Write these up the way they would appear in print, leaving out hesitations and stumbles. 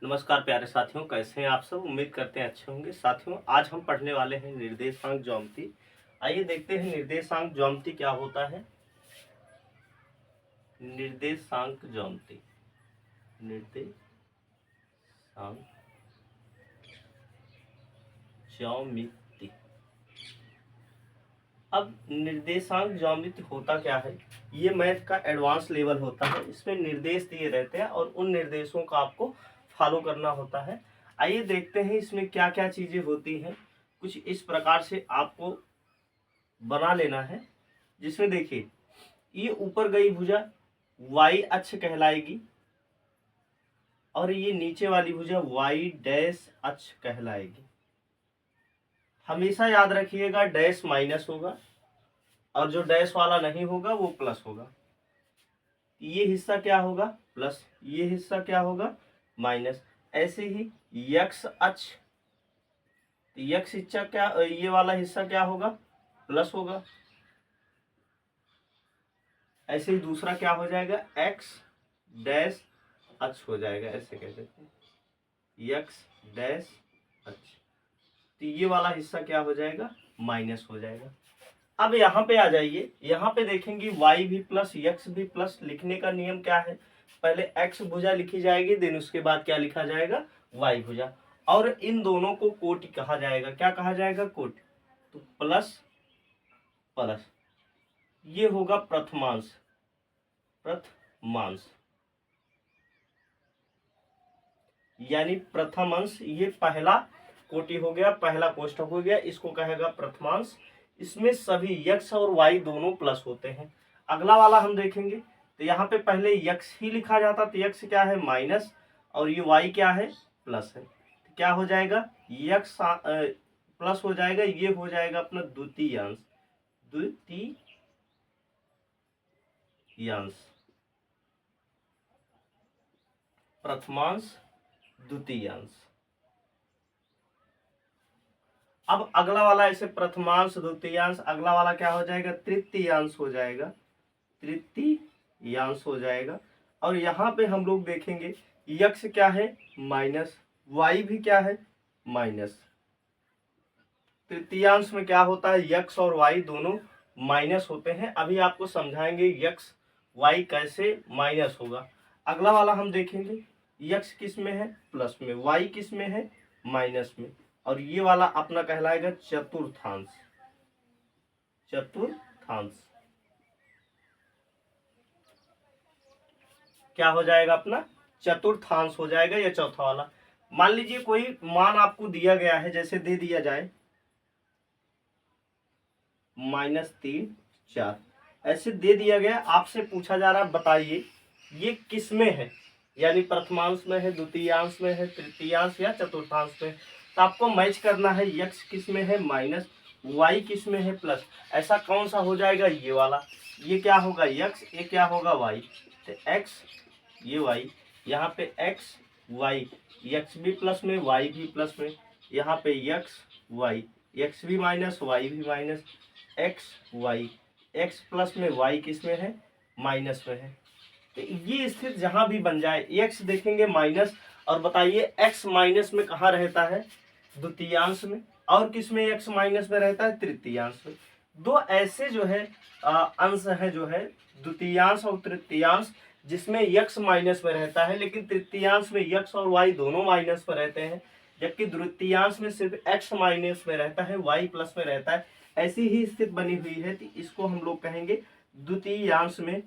नमस्कार प्यारे साथियों, कैसे हैं आप सब। उम्मीद करते हैं अच्छे होंगे। साथियों, आज हम पढ़ने वाले हैं निर्देशांक ज्यामिति। आइए देखते हैं निर्देशांक ज्यामिति क्या होता है। निर्देशांक ज्यामिति, निर्देशांक ज्यामिति। अब निर्देशांक ज्यामिति होता क्या है, ये मैथ का एडवांस लेवल होता है। इसमें निर्देश दिए रहते हैं और उन निर्देशों का आपको फॉलो करना होता है। आइए देखते हैं इसमें क्या क्या चीजें होती हैं। कुछ इस प्रकार से आपको बना लेना है, जिसमें देखिए ये ऊपर गई भुजा y अक्ष कहलाएगी और ये नीचे वाली भुजा y डैश अक्ष कहलाएगी। हमेशा याद रखिएगा डैश माइनस होगा और जो डैश वाला नहीं होगा वो प्लस होगा। ये हिस्सा क्या होगा प्लस, ये हिस्सा क्या होगा माइनस। ऐसे ही यक्स अक्ष, यक्स हिस्सा क्या, ये वाला हिस्सा क्या होगा प्लस होगा। ऐसे ही दूसरा क्या हो जाएगा एक्स डैश अक्ष हो जाएगा, ऐसे कह सकते हैं यक्स डैश अक्ष। तो ये वाला हिस्सा क्या हो जाएगा माइनस हो जाएगा। अब यहाँ पे आ जाइए, यहाँ पे देखेंगे y भी प्लस यक्स भी प्लस। लिखने का नियम क्या है, पहले x भुजा लिखी जाएगी, देन उसके बाद क्या लिखा जाएगा y भुजा। और इन दोनों को कोटि कहा जाएगा। क्या कहा जाएगा कोटि। तो प्लस प्लस ये होगा प्रथमांश, प्रथमांश यानी प्रथम अंश। ये पहला कोटि हो गया, पहला कोष्ठक हो गया, इसको कहेगा प्रथमांश। इसमें सभी यक्स और वाई दोनों प्लस होते हैं। अगला वाला हम देखेंगे तो यहाँ पे पहले यक्स ही लिखा जाता, तो यक्स क्या है माइनस और ये वाई क्या है प्लस है। तो क्या हो जाएगा यक्स प्लस हो जाएगा, ये हो जाएगा अपना द्वितीयांश, द्वितीयांश प्रथमांश द्वितीयांश। अब अगला वाला ऐसे प्रथमांश द्वितीयांश, अगला वाला क्या हो जाएगा तृतीयांश हो जाएगा, तृतीयांश हो जाएगा। और यहाँ पे हम लोग देखेंगे यक्स क्या है माइनस, वाई भी क्या है माइनस। तृतीयांश में क्या होता है यक्स और वाई दोनों माइनस होते हैं। अभी आपको समझाएंगे यक्स वाई कैसे माइनस होगा। अगला वाला हम देखेंगे यक्स किस में है प्लस में, वाई किस में है माइनस में। और ये वाला अपना कहलाएगा चतुर्थांश, चतुर्थांश क्या हो जाएगा अपना चतुर्थांश हो जाएगा या चौथा वाला। मान लीजिए कोई मान आपको दिया गया है, जैसे दे दिया जाए -3 4, ऐसे दे दिया गया, आपसे पूछा जा रहा है बताइए ये किस में है, यानी प्रथमांश में है द्वितीयांश में है तृतीयांश या चतुर्थांश में। तो आपको मैच करना है यक्स किस में है माइनस, वाई किस में है प्लस। ऐसा कौन सा हो जाएगा ये वाला, ये क्या होगा यक्स, ये क्या होगा वाई। तो एक्स ये वाई, यहाँ पे एक्स वाई, यक्स भी प्लस में वाई भी प्लस में, यहाँ पे यक्स वाई, एक्स भी माइनस वाई भी minus, x y, x plus में वाई किस में है माइनस में है। तो ये स्थिति जहां भी बन जाए, एक्स देखेंगे माइनस, और बताइए एक्स माइनस में कहाँ रहता है द्वितीयांश में, और किस में एक्स माइनस में रहता है तृतीयांश में। दो ऐसे जो है अंश है जो है द्वितीयांश और तृतीयांश, जिसमें यक्स माइनस में रहता है, लेकिन तृतीयांश में यक्स और वाई दोनों माइनस में रहते हैं, जबकि द्वितीयांश में सिर्फ एक्स माइनस में रहता है, वाई प्लस में रहता है। ऐसी ही स्थिति बनी हुई है, तो इसको हम लोग कहेंगे द्वितीयांश में,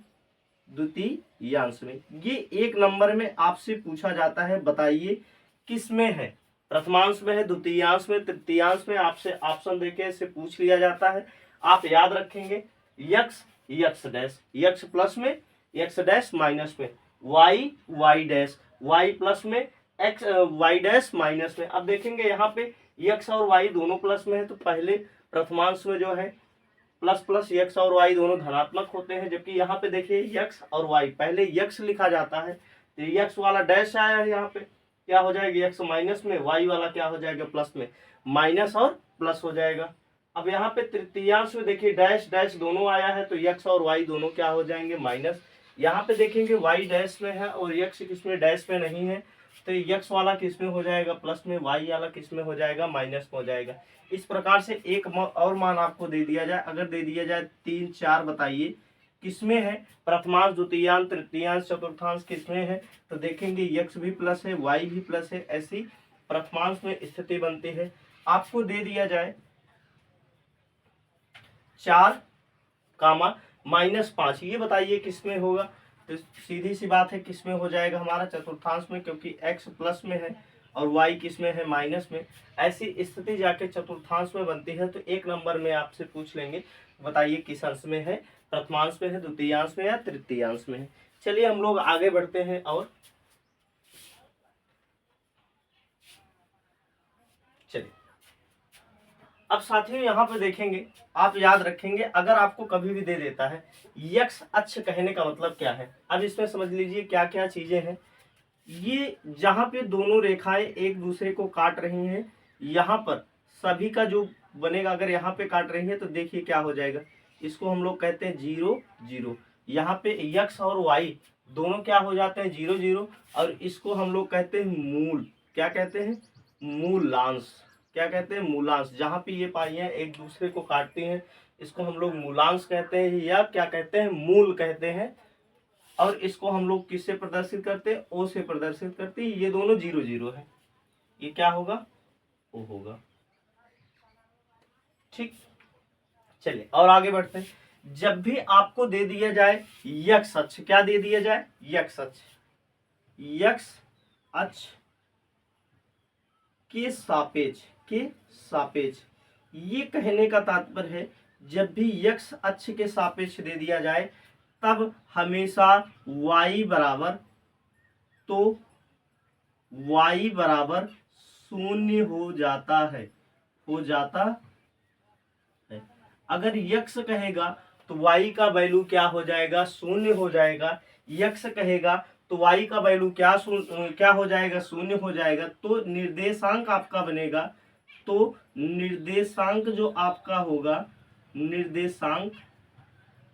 द्वितीयांश में। ये एक नंबर में आपसे पूछा जाता है बताइए किस में है, प्रथमांश में है द्वितीयांश में तृतीयांश में। आपसे ऑप्शन देके इसे पूछ लिया जाता है। आप याद रखेंगे x x dash, x plus में एक्स डैश माइनस में, y y dash, y plus में एक्स वाई डैश माइनस में। अब देखेंगे यहाँ पे यक्स और वाई दोनों प्लस में है, तो पहले प्रथमांश में जो है प्लस प्लस यक्स और वाई दोनों धनात्मक होते हैं, जबकि यहाँ पे देखिए यक्स और वाई पहले यक्स लिखा जाता है, तो यक्स वाला डैश आया है, यहाँ पे क्या हो जाएगा यक्स माइनस में, वाई वाला क्या हो जाएगा प्लस में, माइनस और प्लस हो जाएगा। अब यहाँ पे तृतीयांश में देखिए डैश डैश दोनों आया है, तो यक्स और वाई दोनों क्या हो जाएंगे माइनस। यहाँ पे देखेंगे वाई डैश में है और यक्स किसमें डैश में नहीं है, तो यक्स वाला किस में हो जाएगा प्लस में, वाई वाला किस में हो जाएगा माइनस में हो जाएगा। इस प्रकार से एक और मान आपको दे दिया जाए, अगर दे दिया जाए 3 4 बताइए किसमें है, प्रथमांश द्वितीयांश तृतीयांश चतुर्थांश किसमें है, तो देखेंगे यक्स भी प्लस है वाई भी प्लस है, ऐसी प्रथमांश में स्थिति बनती है। आपको दे दिया जाए 4 कामा -5, ये बताइए किसमें होगा, तो सीधी सी बात है किसमें हो जाएगा हमारा चतुर्थांश में, क्योंकि x प्लस में है और y किसमें है माइनस में। ऐसी स्थिति जाके चतुर्थांश में बनती है। तो एक नंबर में आपसे पूछ लेंगे बताइए किस अंश में है, प्रथमांश में है, द्वितीयांश में या तृतीयांश में है। चलिए हम लोग आगे बढ़ते हैं और चलिए अब साथियों यहाँ पे देखेंगे, आप याद रखेंगे अगर आपको कभी भी दे देता है यक्स अक्ष, कहने का मतलब क्या है। अब इसमें समझ लीजिए क्या क्या चीजें हैं। ये जहाँ पे दोनों रेखाएं एक दूसरे को काट रही हैं, यहाँ पर सभी का जो बनेगा, अगर यहाँ पे काट रही है तो देखिए क्या हो जाएगा, इसको हम लोग कहते हैं 0 0। यहाँ पे यक्स और वाई दोनों क्या हो जाते हैं 0 0, और इसको हम लोग कहते हैं मूल, क्या कहते हैं मूलांश, क्या कहते हैं मूलांश। जहाँ पे ये पाइयां एक दूसरे को काटती हैं इसको हम लोग मूलांश कहते हैं, या क्या कहते हैं मूल कहते हैं। और इसको हम लोग किससे प्रदर्शित करते हैं, ओ से प्रदर्शित करते हैं। ये दोनों 0 0 है, ये क्या होगा ओ होगा। ठीक, चलिए और आगे बढ़ते हैं। जब भी आपको दे दिया जाए यक्स अक्ष, क्या दे दिया जाए यक्स अक्ष, यक्स अक्ष के सापेक्ष, ये कहने का तात्पर्य है जब भी यक्स अक्ष के सापेक्ष दे दिया जाए तब हमेशा y बराबर, तो y बराबर 0 हो जाता है, अगर यक्स कहेगा तो y का वैल्यू क्या हो जाएगा 0 हो जाएगा, यक्स कहेगा तो y का वैल्यू क्या हो जाएगा 0 हो जाएगा। तो निर्देशांक आपका बनेगा, तो निर्देशांक जो आपका होगा, निर्देशांक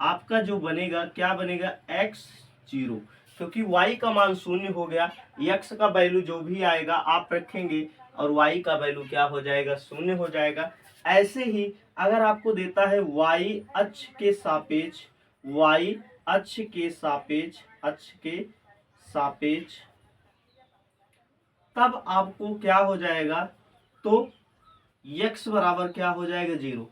आपका जो बनेगा क्या बनेगा x0, क्योंकि y का मान 0 हो गया, x का वैल्यू जो भी आएगा आप रखेंगे और y का वैल्यू क्या हो जाएगा 0 हो जाएगा। ऐसे ही अगर आपको देता है y अक्ष के सापेक्ष, y अक्ष के सापेक्ष, तब आपको क्या हो जाएगा, तो x बराबर क्या हो जाएगा 0।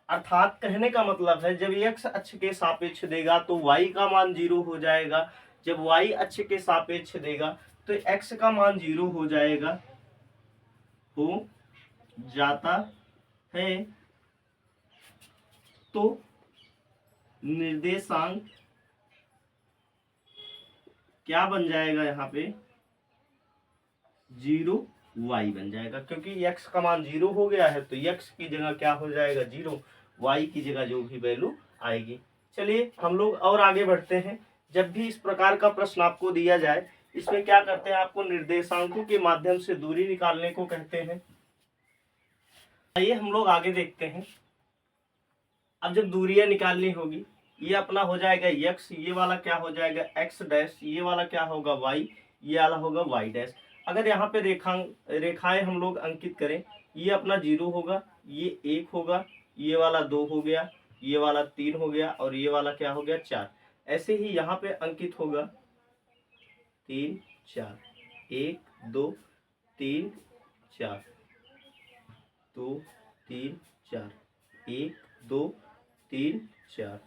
अर्थात कहने का मतलब है जब x अक्ष के सापेक्ष देगा तो y का मान 0 हो जाएगा, जब y अक्ष के सापेक्ष देगा तो x का मान 0 हो जाएगा, हो जाता है। तो निर्देशांक क्या बन जाएगा यहाँ पे 0 y बन जाएगा, क्योंकि x का मान 0 हो गया है तो x की जगह क्या हो जाएगा 0, y की जगह जो भी वैल्यू आएगी। चलिए हम लोग और आगे बढ़ते हैं। जब भी इस प्रकार का प्रश्न आपको दिया जाए, इसमें क्या करते हैं, आपको निर्देशांकों के माध्यम से दूरी निकालने को कहते हैं। आइए हम लोग आगे देखते हैं। अब जब दूरियां निकालनी होगी, ये अपना हो जाएगा x, ये वाला क्या हो जाएगा x डैश, ये वाला क्या होगा y, ये वाला होगा y डैश। अगर यहाँ पे रेखाएं हम लोग अंकित करें, ये अपना 0 होगा, ये 1 होगा, ये वाला 2 हो गया, ये वाला 3 हो गया और ये वाला क्या हो गया 4। ऐसे ही यहाँ पे अंकित होगा 3 4, 1 2 3 4, 2 3 4, 1 2 3 4,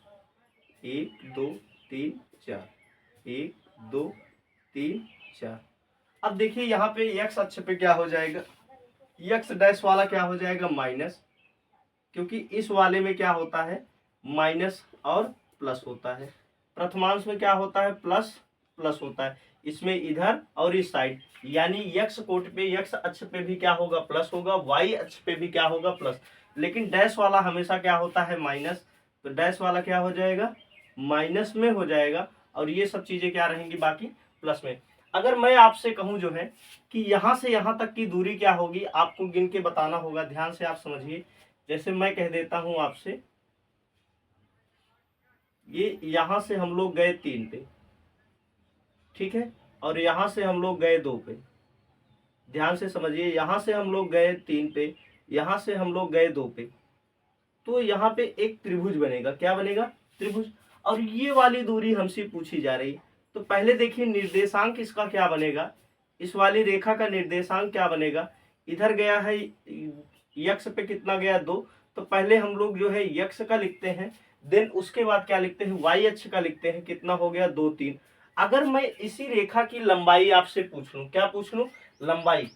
1 2 3 4, 1 2 3 4। अब देखिए यहाँ पे x अक्ष पे क्या हो जाएगा, x डैश वाला क्या हो जाएगा माइनस, क्योंकि इस वाले में क्या होता है माइनस और प्लस होता है। प्रथमांश में क्या होता है प्लस प्लस होता है, इसमें इधर और इस साइड, यानी x कोट पे x अक्ष पे भी क्या होगा प्लस होगा, y अक्ष पे भी क्या होगा प्लस। लेकिन डैश वाला हमेशा क्या होता है माइनस, तो डैश वाला क्या हो जाएगा माइनस में हो जाएगा, और ये सब चीजें क्या रहेंगी बाकी प्लस में। अगर मैं आपसे कहूं जो है कि यहां से यहां तक की दूरी क्या होगी, आपको गिन के बताना होगा, ध्यान से आप समझिए। जैसे मैं कह देता हूं आपसे, ये यहां से हम लोग गए 3 पे, ठीक है, और यहां से हम लोग गए 2 पे, ध्यान से समझिए, यहाँ से हम लोग गए 3 पे, यहाँ से हम लोग गए 2 पे, तो यहाँ पे एक त्रिभुज बनेगा। क्या बनेगा? त्रिभुज। और ये वाली दूरी हमसे पूछी जा रही है, तो पहले देखिए निर्देशांक इसका क्या बनेगा, इस वाली रेखा का निर्देशांक क्या बनेगा। इधर गया है यक्ष पे कितना गया 2, तो पहले हम लोग जो है यक्ष का लिखते हैं, देन उसके बाद क्या लिखते हैं, वाई अक्ष का लिखते हैं, कितना हो गया 2 3। अगर मैं इसी रेखा की लंबाई आपसे पूछ लूं, क्या पूछ लूं, लंबाई,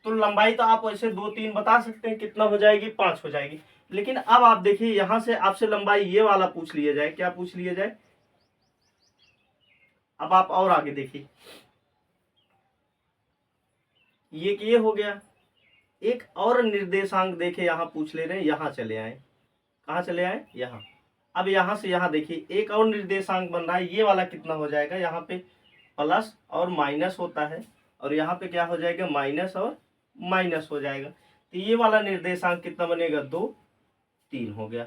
तो लंबाई तो आप वैसे 2 3 बता सकते हैं, कितना हो जाएगी, 5 हो जाएगी। लेकिन अब आप देखिए यहां से आपसे लंबाई ये वाला पूछ लिया जाए, क्या पूछ लिया जाए। अब आप और आगे देखिए, ये हो गया। एक और निर्देशांक देखे यहां पूछ ले रहे हैं, यहां चले आए, कहां चले आए, यहां। अब यहां से यहां देखिए एक और निर्देशांक बन रहा है, ये वाला कितना हो जाएगा, यहाँ पे प्लस और माइनस होता है, और यहाँ पे क्या हो जाएगा, माइनस और माइनस हो जाएगा। तो ये वाला निर्देशांक कितना बनेगा, 2 3 हो गया,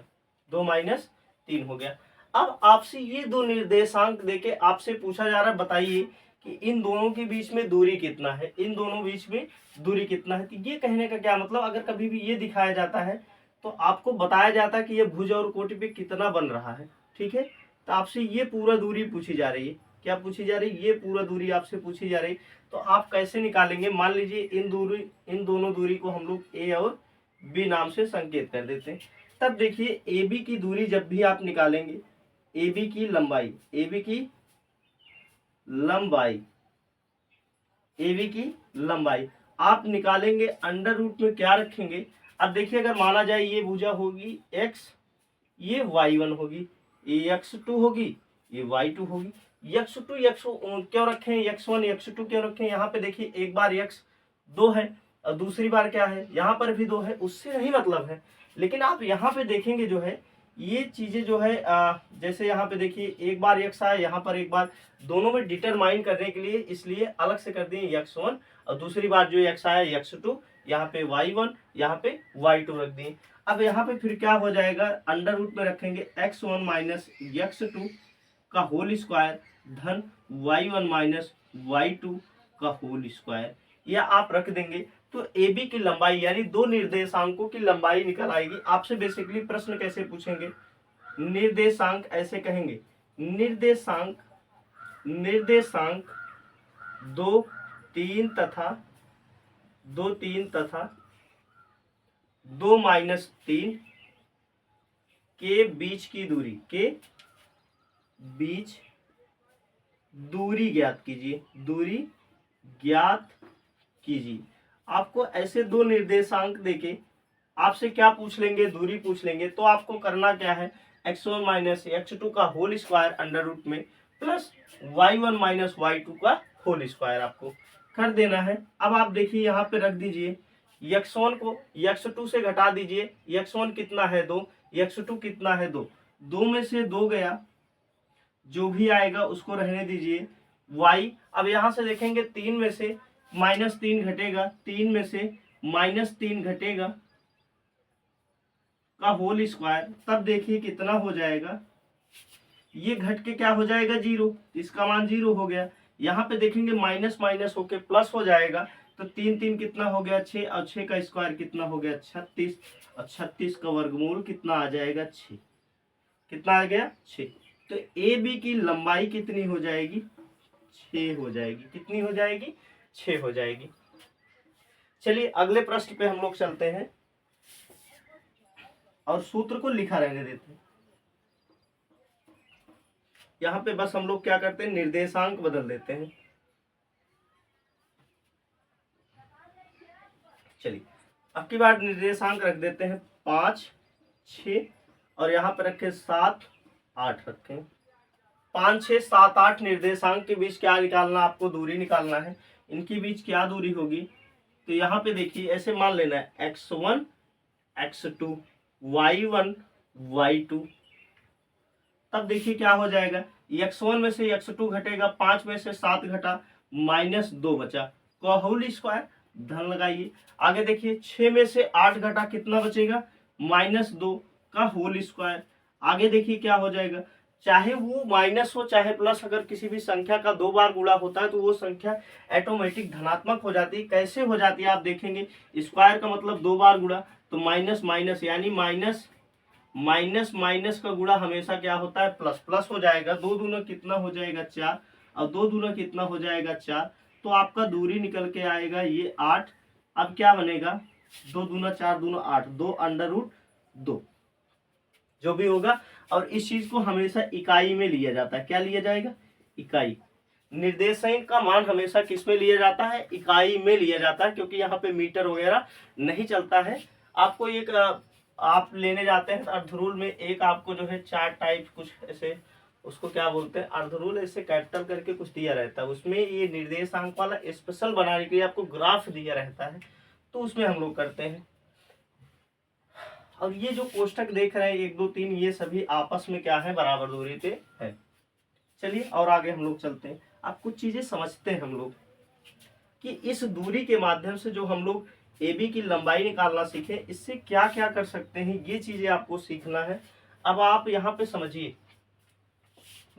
2 माइनस 3 हो गया। अब आपसे ये दो निर्देशांक देके आपसे पूछा जा रहा है, बताइए कि इन दोनों के बीच में दूरी कितना है, इन दोनों बीच में दूरी कितना है। तो ये कहने का क्या मतलब, अगर कभी भी ये दिखाया जाता है तो आपको बताया जाता है कि ये भुज और कोटि पे कितना बन रहा है, ठीक है। तो आपसे ये पूरा दूरी पूछी जा रही है, क्या पूछी जा रही है, ये पूरा दूरी आपसे पूछी जा रही है। तो आप कैसे निकालेंगे, मान लीजिए इन दोनों दूरी को हम लोग ए और बी नाम से संकेत कर देते हैं। तब देखिए ए बी की दूरी जब भी आप निकालेंगे, ए बी की लंबाई, ए बी की लंबाई, ए बी की लंबाई आप निकालेंगे, अंडर रूट में क्या रखेंगे। अब देखिए अगर माना जाए ये भुजा होगी x, ये y1 होगी, ये x2 होगी, ये y2 होगी। x2 x क्यों रखें, x1 x2 क्यों रखें, यहाँ पे देखिए एक बार x 2 है और दूसरी बार क्या है, यहाँ पर भी 2 है, उससे नहीं मतलब है। लेकिन आप यहाँ पे देखेंगे जो है ये चीजें जो है जैसे यहाँ पे देखिए एक बार x आया, यहाँ पर एक बार, दोनों में डिटरमाइन करने के लिए इसलिए अलग से कर दिए x1, और दूसरी बार जो x आया x2, यहाँ पे y1, यहाँ पे y2 रख दिए। अब यहाँ पे फिर क्या हो जाएगा, अंडर रूट में रखेंगे x1 माइनस x2 का होल स्क्वायर धन y1 माइनस y2 का होल स्क्वायर, या आप रख देंगे। तो ए बी की लंबाई यानी दो निर्देशांकों की लंबाई निकल आएगी। आपसे बेसिकली प्रश्न कैसे पूछेंगे, निर्देशांक ऐसे कहेंगे, निर्देशांक निर्देशांक 2 3 तथा 2 माइनस 3 के बीच की दूरी, के बीच दूरी ज्ञात कीजिए, दूरी ज्ञात कीजिए। आपको ऐसे दो निर्देशांक देके आपसे क्या पूछ लेंगे, दूरी पूछ लेंगे। तो आपको करना क्या है, x1 माइनस x2 का होल स्क्वायर अंडर रूट में प्लस y1 माइनस y2 का होल स्क्वायर आपको कर देना है। अब आप देखिए यहाँ पे रख दीजिए, x1 को x2 से घटा दीजिए, x1 कितना है 2, x2 कितना है 2, 2 में से 2 गया, जो भी आएगा उसको रहने दीजिए y। अब यहाँ से देखेंगे 3 में से -3 घटेगा, 3 में से -3 घटेगा का होल स्क्वायर, तब देखिए कितना हो जाएगा, ये घट के क्या हो जाएगा 0, इसका मान 0 हो गया। यहाँ पे देखेंगे माइनस माइनस होके प्लस हो जाएगा, तो 3 3 कितना हो गया 6, और 6 का स्क्वायर कितना हो गया 36, और 36 का वर्गमूल कितना आ जाएगा 6, कितना आ गया 6। तो ए बी की लंबाई कितनी हो जाएगी, 6 हो जाएगी, कितनी हो जाएगी, 6 हो जाएगी। चलिए अगले प्रश्न पे हम लोग चलते हैं और सूत्र को लिखा रहने देते हैं। यहाँ पे बस हम लोग क्या करते हैं, निर्देशांक बदल देते हैं। चलिए अब की बार निर्देशांक रख देते हैं 5 6, और यहाँ पे रखे 7 8 रखें। 5 6 7 8 निर्देशांक के बीच क्या निकालना, आपको दूरी निकालना है। इनके बीच क्या दूरी होगी, तो यहाँ पे देखिए ऐसे मान लेना है x1 x2 y1 y2। तब देखिए क्या हो जाएगा, x1 में से x2 घटेगा, 5 में से 7 घटा, -2 बचा, का होल स्क्वायर धन लगाइए। आगे देखिए 6 में से 8 घटा, कितना बचेगा, -2 का होल स्क्वायर। आगे देखिए क्या हो जाएगा, चाहे वो माइनस हो चाहे प्लस, अगर किसी भी संख्या का 2 बार गुणा होता है तो वो संख्या ऑटोमेटिक धनात्मक हो जाती है। कैसे हो जाती है आप देखेंगे, स्क्वायर का मतलब 2 बार गुणा, तो माइनस माइनस यानी माइनस माइनस माइनस का गुणा हमेशा क्या होता है, प्लस प्लस हो जाएगा। 2 दूना कितना हो जाएगा 4, और 2 दूना कितना हो जाएगा 4, तो आपका दूरी निकल के आएगा ये 8। अब क्या बनेगा, 2 दूना 4 दूना 8, 2 अंडर रूट 2 जो भी होगा। और इस चीज को हमेशा इकाई में लिया जाता है। क्या लिया जाएगा, इकाई। निर्देशांक का मान हमेशा किस में लिया जाता है, इकाई में लिया जाता है, क्योंकि यहाँ पे मीटर वगैरह नहीं चलता है। आपको एक आप लेने जाते हैं अर्धरूल में, एक आपको जो है चार्ट टाइप कुछ ऐसे, उसको क्या बोलते हैं, अर्धरूल ऐसे कैपिटल करके कुछ दिया रहता है, उसमें ये निर्देशांक वाला स्पेशल बनाने के लिए आपको ग्राफ दिया रहता है, तो उसमें हम लोग करते हैं। और ये जो कोष्टक देख रहे हैं 1 2 3, ये सभी आपस में क्या है, बराबर दूरी पे है। चलिए और आगे हम लोग चलते हैं। आप कुछ चीजें समझते हैं हम लोग कि इस दूरी के माध्यम से जो हम लोग AB की लंबाई निकालना सीखे, इससे क्या क्या कर सकते हैं, ये चीजें आपको सीखना है। अब आप यहाँ पे समझिए,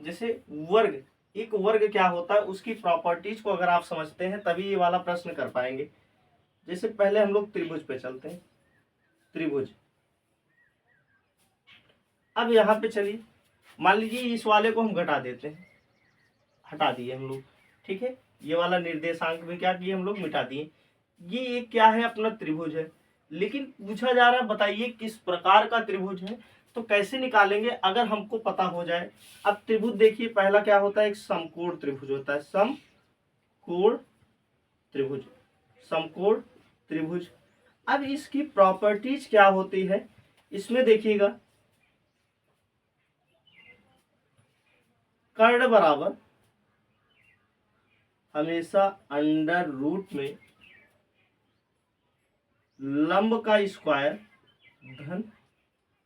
जैसे वर्ग, एक वर्ग क्या होता है, उसकी प्रॉपर्टीज को अगर आप समझते हैं तभी ये वाला प्रश्न कर पाएंगे। जैसे पहले हम लोग त्रिभुज पे चलते हैं, त्रिभुज। अब यहाँ पे चलिए, मान लीजिए इस वाले को हम घटा देते हैं, हटा दिए हम लोग, ठीक है, ये वाला निर्देशांक भी क्या किए हम लोग, मिटा दिए। ये एक क्या है, अपना त्रिभुज है, लेकिन पूछा जा रहा है बताइए किस प्रकार का त्रिभुज है, तो कैसे निकालेंगे अगर हमको पता हो जाए। अब त्रिभुज देखिए, पहला क्या होता है, एक समकोण त्रिभुज होता है, समकोण त्रिभुज, समकोण त्रिभुज। अब इसकी प्रॉपर्टीज क्या होती है, इसमें देखिएगा, कर्ण बराबर हमेशा अंडर रूट में लंब का स्क्वायर धन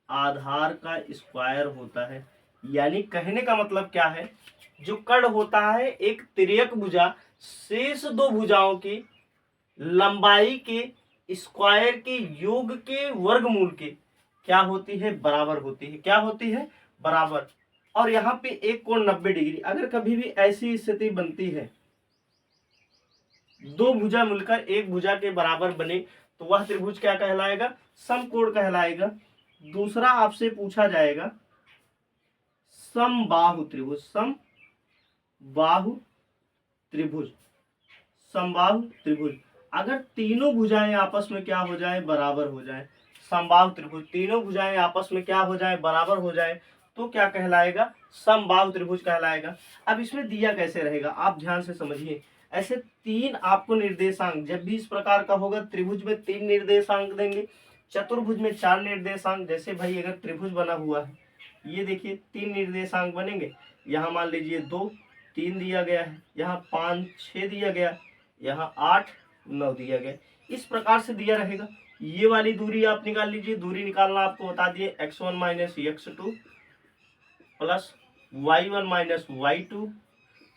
आधार का स्क्वायर होता है। यानी कहने का मतलब क्या है, जो कर्ण होता है एक तिर्यक भुजा शेष 2 भुजाओं की लंबाई के स्क्वायर के योग के वर्गमूल के क्या होती है, बराबर होती है। क्या होती है, बराबर। और यहाँ पे एक कोण 90 डिग्री, अगर कभी भी ऐसी स्थिति बनती है 2 भुजा मिलकर एक भुजा के बराबर बने, तो वह त्रिभुज क्या कहलाएगा, समकोण कहलाएगा। दूसरा आपसे पूछा जाएगा समबाहु त्रिभुज, समबाहु त्रिभुज, समबाहु त्रिभुज। अगर तीनों भुजाएं आपस में क्या हो जाए, बराबर हो जाए, समबाहु त्रिभुज, तीनों भुजाएं आपस में क्या हो जाए, बराबर हो जाए, तो क्या कहलाएगा, समबाहु त्रिभुज कहलाएगा। अब इसमें दिया कैसे रहेगा, आप ध्यान से समझिए। ऐसे 3 आपको निर्देशांक, जब भी इस प्रकार का होगा, त्रिभुज में 3 निर्देशांक देंगे, चतुर्भुज में 4 निर्देशांक। जैसे भाई अगर त्रिभुज बना हुआ है, ये देखिए 3 निर्देशांक बनेंगे, यहाँ मान लीजिए 2 3 दिया गया है, यहाँ 5 6 दिया गया, यहाँ 8 9 दिया गया, इस प्रकार से दिया रहेगा। ये वाली दूरी आप निकाल लीजिए, दूरी निकालना आपको बता दिए, x1 minus x2 plus y1 minus y2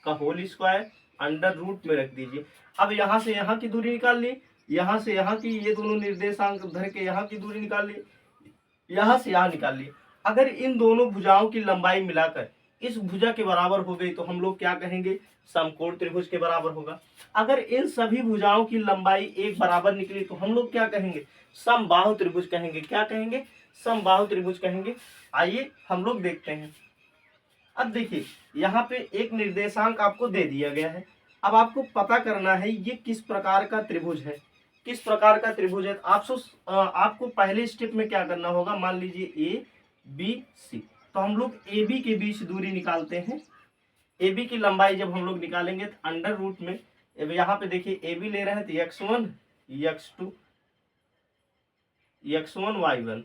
का होल स्क्वायर अंडर रूट में रख दीजिए। अब यहाँ से यहाँ की दूरी निकाल ली, यहाँ से यहाँ की, ये दोनों निर्देशांक धर के यहाँ की दूरी निकाल ली, यहाँ से यहाँ निकाल ली। अगर इन दोनों भुजाओं की लंबाई मिलाकर इस भुजा के बराबर हो गई तो हम लोग क्या कहेंगे, समकोण त्रिभुज के बराबर होगा। अगर इन सभी भुजाओं की लंबाई एक बराबर निकली तो हम लोग क्या कहेंगे, समबाहु त्रिभुज कहेंगे। क्या कहेंगे, समबाहु त्रिभुज कहेंगे। आइए हम लोग देखते हैं। अब देखिए यहाँ पे एक निर्देशांक आपको दे दिया गया है, अब आपको पता करना है ये किस प्रकार का त्रिभुज है, किस प्रकार का त्रिभुज है। आपको पहले स्टेप में क्या करना होगा, मान लीजिए ए बी सी, तो हम लोग ए बी के बीच दूरी निकालते हैं। ए बी की लंबाई जब हम लोग निकालेंगे तो अंडर रूट में, यहाँ पे देखिए ए बी ले रहे हैं तो x1 x2 x1 y1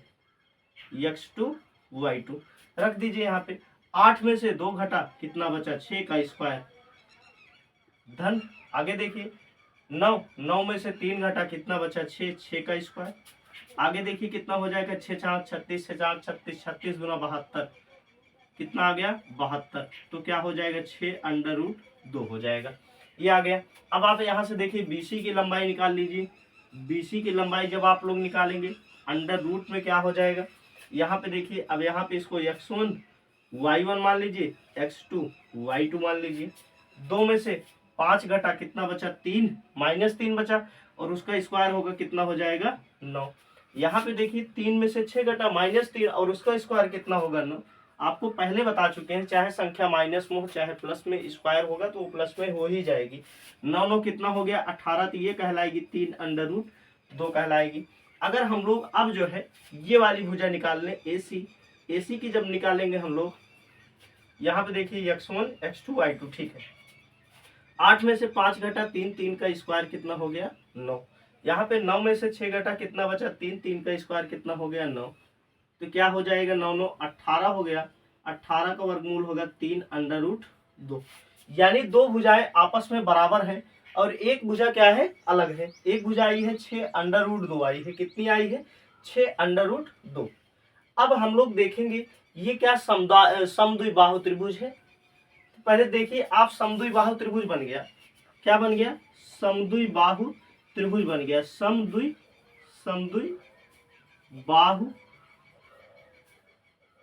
x2 y2 रख दीजिए। यहाँ पे 8 में से 2 घटा, कितना बचा, 6 का स्क्वायर धन, आगे देखिए 9 में से 3 घटा, कितना बचा, 6 का स्क्वायर। आगे देखिए कितना हो जाएगा, 6 4 36, 6 4 36, 36 गुना 72, कितना आ गया, 72। तो क्या हो जाएगा, 6 अंडर रूट 2 हो जाएगा, ये आ गया। अब आप यहाँ से देखिए BC की लंबाई निकाल लीजिए। BC की लंबाई जब आप लोग निकालेंगे अंडर रूट में क्या हो जाएगा, यहाँ पे देखिए, अब यहाँ पे इसको x1 y1 मान लीजिए, x2 y2 मान लीजिए। 2 में से 5 घटा कितना बचा, 3, -3 बचा, और उसका स्क्वायर होगा कितना हो जाएगा, 9। यहाँ पे देखिए 3 में से 6 घटा -3 और उसका स्क्वायर कितना होगा, 9। आपको पहले बता चुके हैं, चाहे संख्या माइनस में हो चाहे प्लस में, स्क्वायर होगा तो वो प्लस में हो ही जाएगी। 9 9 कितना हो गया, 18, तो ये कहलाएगी 3√2 कहलाएगी। अगर हम लोग अब जो है ये वाली भुजा निकाल लें, AC की जब निकालेंगे हम लोग, यहाँ पे देखिए x1 x2 y2, ठीक है। 8 में से 5 घटा 3, 3 का स्क्वायर कितना हो गया, 9। यहाँ पे 9 में से 6 घटा कितना बचा, 3, 3 का स्क्वायर कितना हो गया, 9। तो क्या हो जाएगा, 9 9 18 हो गया। 18 का वर्गमूल होगा 3√2। यानी दो भुजाएं आपस में बराबर हैं और एक भुजा क्या है, अलग है। एक भुजा आई है 6√2 आई है, कितनी आई है, 6√2। अब हम लोग देखेंगे ये क्या समद्विबाहु त्रिभुज है। तो पहले देखिए आप, समद्विबाहु त्रिभुज बन गया, क्या बन गया, समद्विबाहु त्रिभुज बन गया। समद्विबाहु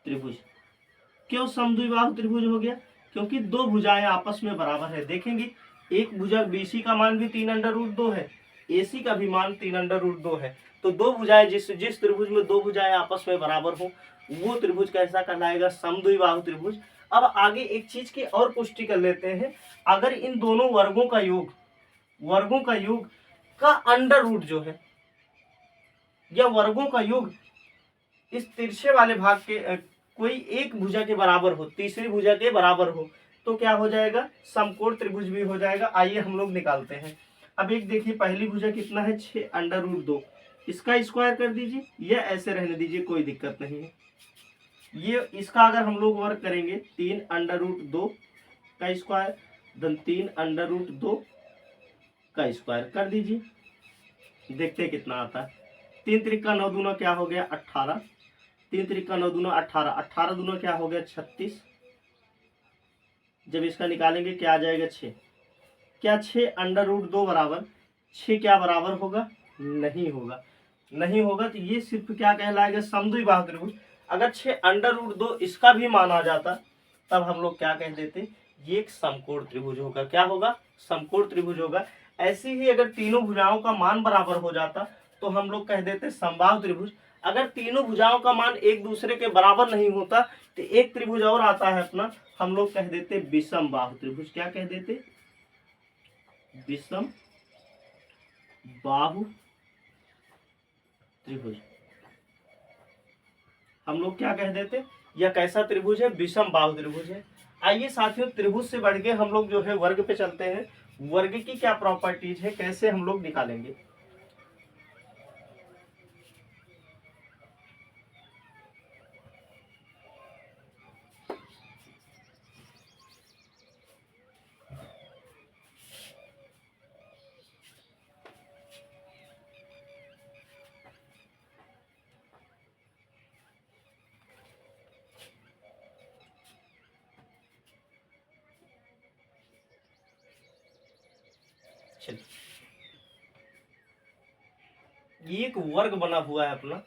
त्रिभुज। क्यों समद्विबाहु त्रिभुज हो गया, क्योंकि दो भुजाएं आपस में बराबर है। देखेंगे एक भुजा BC का मान भी 3√2 है, AC का भी मान 3√2 है। तो दो भुजाएं, जिस त्रिभुज में दो भुजाएं आपस में बराबर हो, वो त्रिभुज कैसा कहलाएगा, समद्विबाहु त्रिभुज। अब आगे एक चीज की और पुष्टि कर लेते हैं। अगर इन दोनों वर्गों का योग का अंडर रूट जो है, या वर्गों का योग इस तिरछे वाले भाग के कोई एक भुजा के बराबर हो, तीसरी भुजा के बराबर हो, तो क्या हो जाएगा, समकोण त्रिभुज भी हो जाएगा। आइए हम लोग निकालते हैं। अब एक देखिए, पहली भुजा कितना है, 6√2, इसका स्क्वायर कर दीजिए, यह ऐसे रहने दीजिए, कोई दिक्कत नहीं है। ये इसका अगर हम लोग वर्ग करेंगे, 3√2 का स्क्वायर, देन 3√2 का स्क्वायर कर दीजिए, देखते हैं कितना आता है। 3 त्रिका 9 दूना क्या हो गया, 18। 3 त्रिका 9 दूना 18, 18 दूना क्या हो गया, 36। जब इसका निकालेंगे क्या आ जाएगा, 6। क्या 6√2 बराबर 6 क्या बराबर होगा, नहीं होगा। नहीं होगा तो ये सिर्फ क्या कहलाएगा, समद्विबाहु त्रिभुज। अगर 6√2 इसका भी मान आ जाता, तब हम लोग क्या कह देते, ये एक समकोण त्रिभुज होगा। क्या होगा, समकोण त्रिभुज होगा। ऐसे ही अगर तीनों भुजाओं का मान बराबर हो जाता तो हम लोग कह देते समबाहु त्रिभुज। अगर तीनों भुजाओं का मान एक दूसरे के बराबर नहीं होता तो एक त्रिभुज और आता है अपना, हम लोग कह देते विषम बाहु त्रिभुज। क्या कह देते, विषम बाहु त्रिभुज। हम लोग क्या कह देते, यह कैसा त्रिभुज है, विषम बाहु त्रिभुज है। आइए साथियों, त्रिभुज से बढ़ के हम लोग जो है वर्ग पे चलते हैं। वर्ग की क्या प्रॉपर्टीज है, कैसे हम लोग निकालेंगे। ये एक वर्ग बना हुआ है अपना,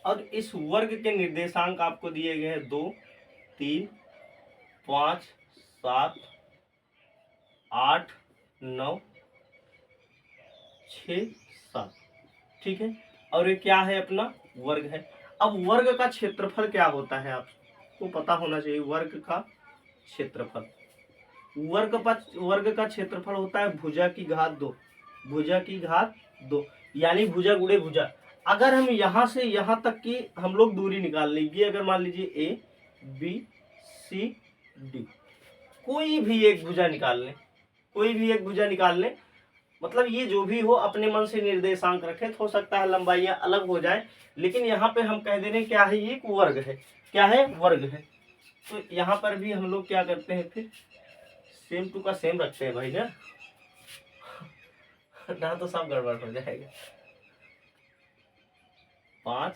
और इस वर्ग के निर्देशांक आपको दिए गए हैं 2 3 5 7 8 9 6 7, ठीक है। और ये क्या है, अपना वर्ग है। अब वर्ग का क्षेत्रफल क्या होता है आपको पता होना चाहिए। वर्ग का क्षेत्रफल, वर्ग का क्षेत्रफल होता है भुजा की घात 2, भुजा की घात 2, यानी भुजा गुणे भुजा। अगर हम यहाँ से यहाँ तक की हम लोग दूरी निकाल लेंगे, अगर मान लीजिए ABCD, कोई भी एक भुजा निकाल लें, कोई भी एक भुजा निकाल लें, मतलब ये जो भी हो अपने मन से निर्देशांक रखें। हो सकता है लंबाइयां अलग हो जाए, लेकिन यहाँ पे हम कह दे रहे हैं क्या है, ये एक वर्ग है। क्या है, वर्ग है। तो यहाँ पर भी हम लोग क्या करते हैं, फिर सेम टू का सेम रखते हैं भाई ना, ना तो सब गड़बड़ हो जाएगा। 5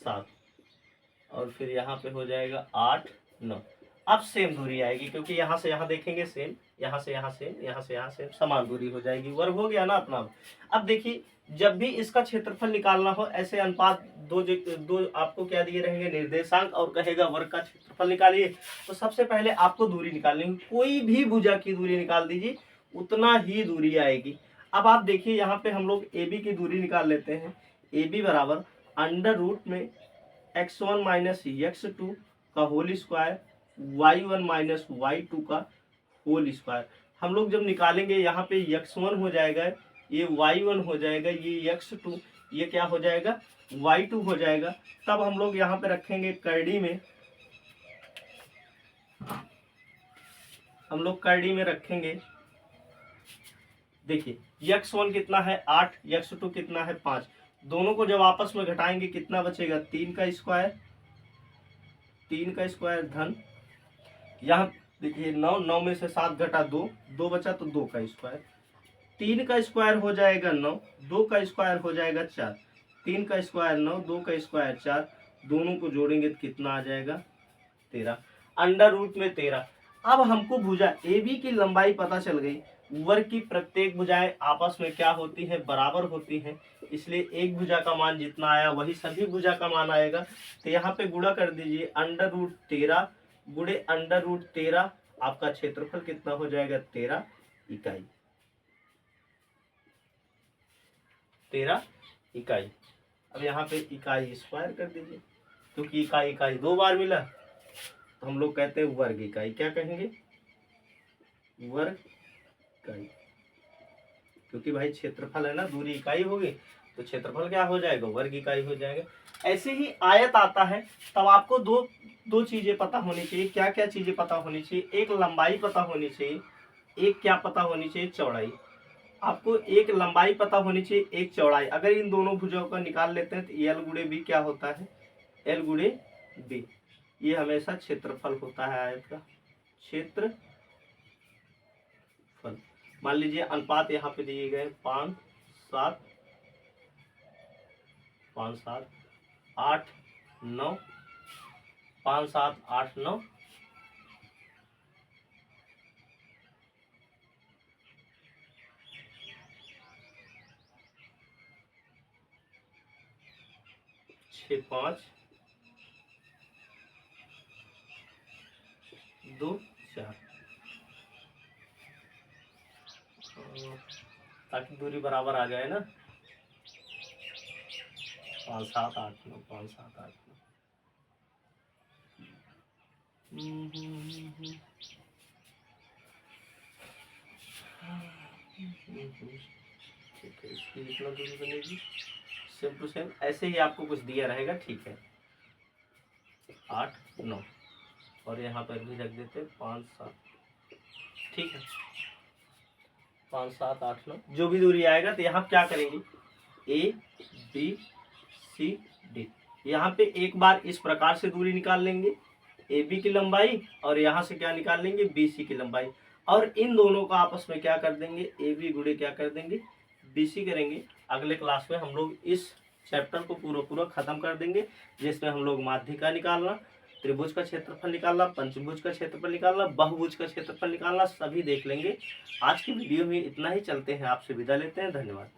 7 और फिर यहाँ पे हो जाएगा 8 9। अब सेम दूरी आएगी, क्योंकि यहाँ से यहाँ देखेंगे सेम, यहाँ से यहाँ सेम, यहाँ से यहाँ सेम, समान दूरी हो जाएगी। वर्ग हो गया ना अपना। अब देखिए जब भी इसका क्षेत्रफल निकालना हो, ऐसे अनुपात दो आपको क्या दिए रहेंगे, निर्देशांक, और कहेगा वर्ग का क्षेत्रफल निकालिए, तो सबसे पहले आपको दूरी निकालनी है। कोई भी भुजा की दूरी निकाल दीजिए, उतना ही दूरी आएगी। अब आप देखिए यहाँ पे हम लोग ए बी की दूरी निकाल लेते हैं। ए बी बराबर अंडर रूट में x1 माइनस x2 का whole square, y1 minus y2 का होल स्क्वायर। हम लोग जब निकालेंगे यहाँ पे x1 हो जाएगा, ये y1 हो जाएगा, ये x2, ये क्या हो जाएगा, y2 हो जाएगा। तब हम लोग यहाँ पे रखेंगे करड़ी में, हम लोग करड़ी में रखेंगे। देखिए x1 कितना है 8, x2 कितना है 5, दोनों को जब आपस में घटाएंगे कितना बचेगा, 3 का स्क्वायर, 3 का स्क्वायर धन, यहाँ देखिए 9, 9 में से 7 घटा 2, 2 बचा तो 2 का स्क्वायर, 3 का स्क्वायर हो जाएगा 9, 2 का स्क्वायर हो जाएगा 4, 3 का स्क्वायर 9, 2 का स्क्वायर 4, दोनों को जोड़ेंगे तो कितना आ जाएगा 13, अंडर रूट में 13। अब हमको भुजा ए बी की लंबाई पता चल गई। वर्ग की प्रत्येक भुजाएं आपस में क्या होती हैं, बराबर होती हैं, इसलिए एक भुजा का मान जितना आया वही सभी भुजा का मान आएगा। तो यहाँ पे गुणा कर दीजिए, अंडर रूट 13 गुणे अंडर रूट 13, आपका क्षेत्रफल कितना हो जाएगा 13 इकाई, 13 इकाई। अब यहाँ पे इकाई स्क्वायर कर दीजिए, क्योंकि इकाई इकाई 2 बार मिला, तो हम लोग कहते हैं वर्ग इकाई। क्या कहेंगे, वर्ग इकाई, क्योंकि भाई क्षेत्रफल है ना, दूरी इकाई होगी तो क्षेत्रफल क्या हो जाएगा, वर्ग इकाई हो जाएगा। ऐसे ही आयत आता है, तब आपको दो चीजें पता होनी चाहिए। क्या क्या चीजें पता होनी चाहिए, एक लंबाई पता होनी चाहिए, एक क्या पता होनी चाहिए, चौड़ाई। आपको एक लंबाई पता होनी चाहिए, एक चौड़ाई। अगर इन दोनों भुजाओं को निकाल लेते हैं तो एल गुणे बी क्या होता है, एल गुणे बी, ये हमेशा क्षेत्रफल होता है आयत का, क्षेत्रफल। मान लीजिए अनुपात यहाँ पे दिए गए 5 7 5 7 8 9, 5 7 8 9, 6 5 2 4, ताकि दूरी बराबर आ जाए ना, 5 7 8 9, 5 7 8 9। ठीक है, इसकी कितना दूरी बनेगी, सेम टू सेम ऐसे ही आपको कुछ दिया रहेगा। ठीक है, 8 9, और यहाँ पर भी रख देते 5 7, ठीक है, 5 7 8 9, जो भी दूरी आएगा। तो यहाँ क्या करेंगे, ए बी सी डी, यहाँ पे एक बार इस प्रकार से दूरी निकाल लेंगे, ए बी की लंबाई, और यहाँ से क्या निकाल लेंगे, बी सी की लंबाई, और इन दोनों का आपस में क्या कर देंगे, ए बी गुणे क्या कर देंगे, बी सी करेंगे। अगले क्लास में हम लोग इस चैप्टर को पूरा खत्म कर देंगे, जिसमें हम लोग माध्यिका निकालना, त्रिभुज का क्षेत्रफल निकालना, पंचभुज का क्षेत्रफल निकालना, बहुभुज का क्षेत्रफल निकालना, सभी देख लेंगे। आज की वीडियो में इतना ही, चलते हैं, आपसे विदा लेते हैं, धन्यवाद।